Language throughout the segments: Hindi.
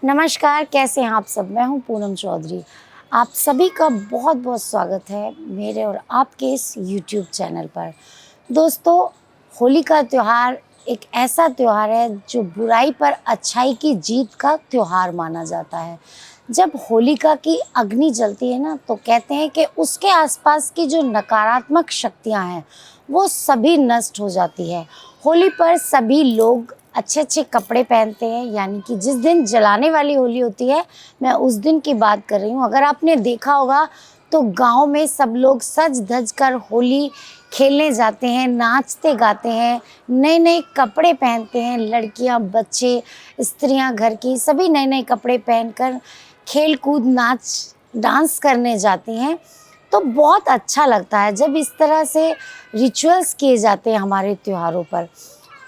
नमस्कार, कैसे हैं आप सब। मैं हूं पूनम चौधरी। आप सभी का बहुत बहुत स्वागत है मेरे और आपके इस यूट्यूब चैनल पर। दोस्तों, होली का त्यौहार एक ऐसा त्यौहार है जो बुराई पर अच्छाई की जीत का त्यौहार माना जाता है। जब होलिका की अग्नि जलती है ना, तो कहते हैं कि उसके आसपास की जो नकारात्मक शक्तियां हैं वो सभी नष्ट हो जाती है। होली पर सभी लोग अच्छे अच्छे कपड़े पहनते हैं, यानी कि जिस दिन जलाने वाली होली होती है, मैं उस दिन की बात कर रही हूँ। अगर आपने देखा होगा तो गांव में सब लोग सज धज कर होली खेलने जाते हैं, नाचते गाते हैं, नए नए कपड़े पहनते हैं। लड़कियां, बच्चे, स्त्रियां घर की सभी नए नए कपड़े पहनकर खेल कूद नाच डांस करने जाती हैं। तो बहुत अच्छा लगता है जब इस तरह से रिचुअल्स किए जाते हैं हमारे त्योहारों पर।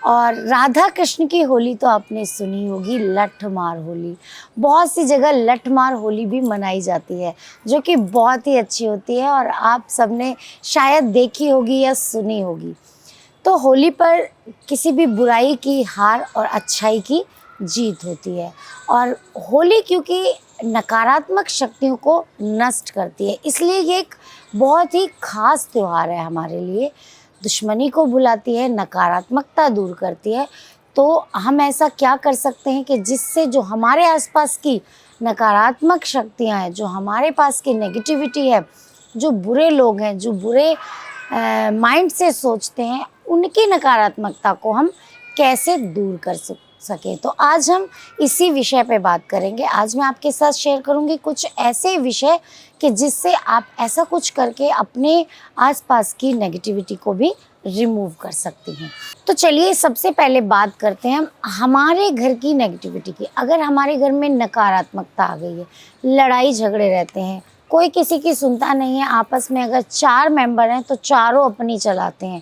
और राधा कृष्ण की होली तो आपने सुनी होगी, लठमार होली। बहुत सी जगह लठमार होली भी मनाई जाती है, जो कि बहुत ही अच्छी होती है और आप सबने शायद देखी होगी या सुनी होगी। तो होली पर किसी भी बुराई की हार और अच्छाई की जीत होती है। और होली क्योंकि नकारात्मक शक्तियों को नष्ट करती है, इसलिए ये एक बहुत ही खास त्यौहार है हमारे लिए। दुश्मनी को भुलाती है, नकारात्मकता दूर करती है। तो हम ऐसा क्या कर सकते हैं कि जिससे जो हमारे आसपास की नकारात्मक शक्तियां हैं, जो हमारे पास की नेगेटिविटी है, जो बुरे लोग हैं, जो बुरे माइंड से सोचते हैं, उनकी नकारात्मकता को हम कैसे दूर कर सके। तो आज हम इसी विषय पे बात करेंगे। आज मैं आपके साथ शेयर करूंगी कुछ ऐसे विषय कि जिससे आप ऐसा कुछ करके अपने आसपास की नेगेटिविटी को भी रिमूव कर सकती हैं। तो चलिए सबसे पहले बात करते हैं हम हमारे घर की नेगेटिविटी की। अगर हमारे घर में नकारात्मकता आ गई है, लड़ाई झगड़े रहते हैं, कोई किसी की सुनता नहीं है, आपस में अगर 4 मेंबर हैं तो चारों अपनी चलाते हैं,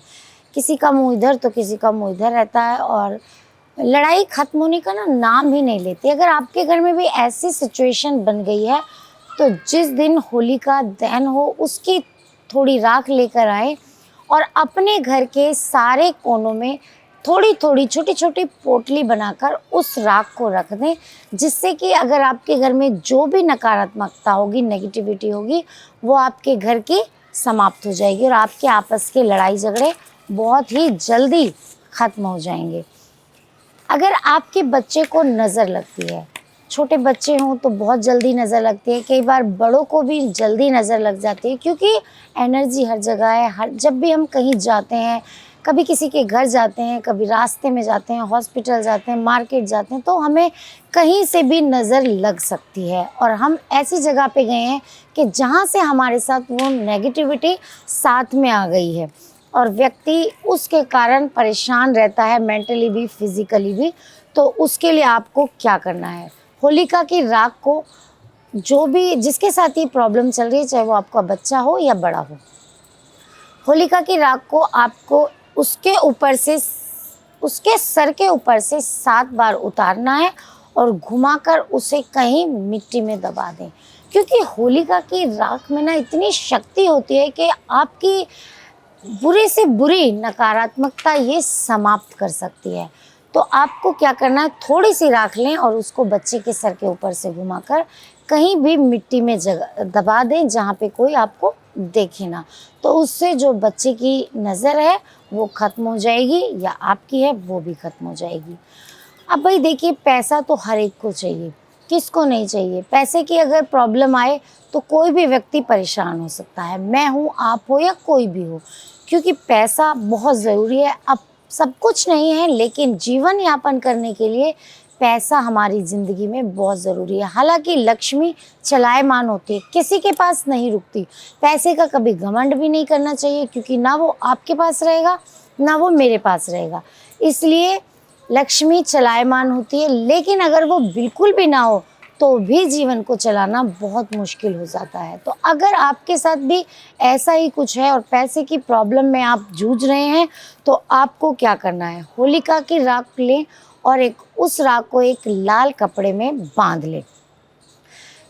किसी का मुंह इधर तो किसी का मुंह इधर रहता है और लड़ाई खत्म होने का ना नाम ही नहीं लेती। अगर आपके घर में भी ऐसी सिचुएशन बन गई है तो जिस दिन होलिका दहन हो उसकी थोड़ी राख लेकर आए और अपने घर के सारे कोनों में थोड़ी थोड़ी छोटी छोटी पोटली बनाकर उस राख को रख दें, जिससे कि अगर आपके घर में जो भी नकारात्मकता होगी, नेगेटिविटी होगी, वो आपके घर की समाप्त हो जाएगी और आपके आपस के लड़ाई झगड़े बहुत ही जल्दी ख़त्म हो जाएंगे। अगर आपके बच्चे को नज़र लगती है, छोटे बच्चे हों तो बहुत जल्दी नज़र लगती है, कई बार बड़ों को भी जल्दी नज़र लग जाती है, क्योंकि एनर्जी हर जगह है। जब भी हम कहीं जाते हैं, कभी किसी के घर जाते हैं, कभी रास्ते में जाते हैं, हॉस्पिटल जाते हैं, मार्केट जाते हैं, तो हमें कहीं से भी नज़र लग सकती है। और हम ऐसी जगह पे गए हैं कि जहाँ से हमारे साथ वो नेगेटिविटी साथ में आ गई है और व्यक्ति उसके कारण परेशान रहता है, मेंटली भी फिजिकली भी। तो उसके लिए आपको क्या करना है, होलिका की राख को, जो भी जिसके साथ ये प्रॉब्लम चल रही है, चाहे वो आपका बच्चा हो या बड़ा हो, होलिका की राख को आपको उसके ऊपर से, उसके सर के ऊपर से 7 बार उतारना है और घुमाकर उसे कहीं मिट्टी में दबा दें। क्योंकि होलिका की राख में ना इतनी शक्ति होती है कि आपकी बुरे से बुरी नकारात्मकता ये समाप्त कर सकती है। तो आपको क्या करना है, थोड़ी सी राख लें और उसको बच्चे के सर के ऊपर से घुमाकर कहीं भी मिट्टी में जगह दबा दें जहाँ पे कोई आपको देखे ना। तो उससे जो बच्चे की नज़र है वो ख़त्म हो जाएगी या आपकी है वो भी ख़त्म हो जाएगी। अब भाई देखिए, पैसा तो हर एक को चाहिए, किसको नहीं चाहिए। पैसे की अगर प्रॉब्लम आए तो कोई भी व्यक्ति परेशान हो सकता है, मैं हूँ, आप हो या कोई भी हो, क्योंकि पैसा बहुत ज़रूरी है। अब सब कुछ नहीं है, लेकिन जीवन यापन करने के लिए पैसा हमारी ज़िंदगी में बहुत ज़रूरी है। हालांकि लक्ष्मी चलायमान होती है, किसी के पास नहीं रुकती। पैसे का कभी घमंड भी नहीं करना चाहिए, क्योंकि ना वो आपके पास रहेगा ना वो मेरे पास रहेगा। इसलिए लक्ष्मी चलायमान होती है, लेकिन अगर वो बिल्कुल भी ना हो तो भी जीवन को चलाना बहुत मुश्किल हो जाता है। तो अगर आपके साथ भी ऐसा ही कुछ है और पैसे की प्रॉब्लम में आप जूझ रहे हैं, तो आपको क्या करना है, होलिका की राख लें और उस राख को एक लाल कपड़े में बांध लें।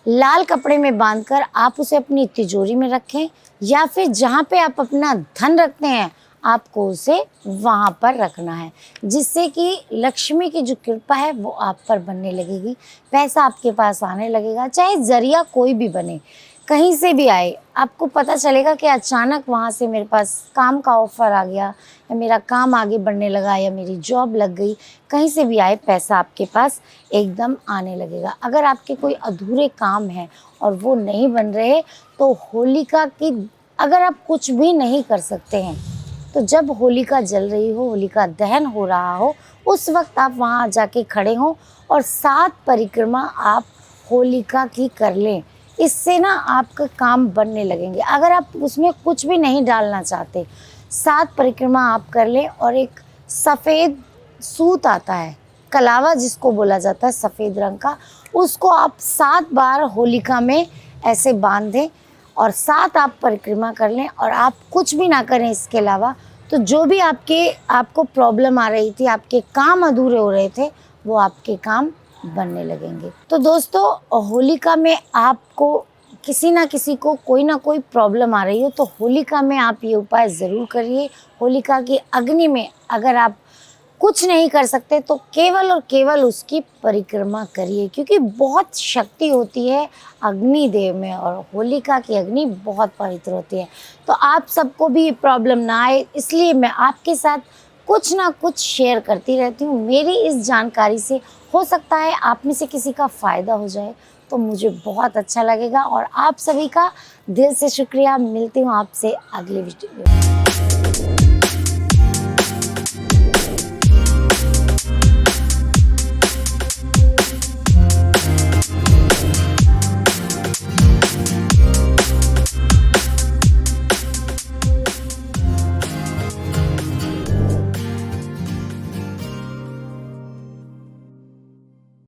लाल कपड़े में बांधकर आप उसे अपनी तिजोरी में रखें, या फिर जहाँ पे आप अपना धन रखते हैं आपको उसे वहाँ पर रखना है, जिससे कि लक्ष्मी की जो कृपा है वो आप पर बनने लगेगी, पैसा आपके पास आने लगेगा। चाहे ज़रिया कोई भी बने, कहीं से भी आए, आपको पता चलेगा कि अचानक वहाँ से मेरे पास काम का ऑफ़र आ गया, या मेरा काम आगे बढ़ने लगा, या मेरी जॉब लग गई। कहीं से भी आए, पैसा आपके पास एकदम आने लगेगा। अगर आपके कोई अधूरे काम हैं और वो नहीं बन रहे, तो होलिका की, अगर आप कुछ भी नहीं कर सकते हैं, तो जब होलिका जल रही हो, होलिका दहन हो रहा हो, उस वक्त आप वहाँ जाके खड़े हों और 7 परिक्रमा आप होलिका की कर लें। इससे ना आपका काम बनने लगेंगे। अगर आप उसमें कुछ भी नहीं डालना चाहते, 7 परिक्रमा आप कर लें, और एक सफ़ेद सूत आता है, कलावा जिसको बोला जाता है, सफ़ेद रंग का, उसको आप 7 बार होलिका में ऐसे बांध दें और 7 आप परिक्रमा कर लें, और आप कुछ भी ना करें इसके अलावा। तो जो भी आपको प्रॉब्लम आ रही थी, आपके काम अधूरे हो रहे थे, वो आपके काम बनने लगेंगे। तो दोस्तों, होलिका में आपको किसी ना किसी को कोई ना कोई प्रॉब्लम आ रही हो, तो होलिका में आप ये उपाय ज़रूर करिए। होलिका की अग्नि में अगर आप कुछ नहीं कर सकते, तो केवल और केवल उसकी परिक्रमा करिए, क्योंकि बहुत शक्ति होती है अग्निदेव में, और होलिका की अग्नि बहुत पवित्र होती है। तो आप सबको भी प्रॉब्लम ना आए, इसलिए मैं आपके साथ कुछ ना कुछ शेयर करती रहती हूँ। मेरी इस जानकारी से हो सकता है आप में से किसी का फ़ायदा हो जाए, तो मुझे बहुत अच्छा लगेगा। और आप सभी का दिल से शुक्रिया। मिलती हूँ आपसे अगले वीडियो में।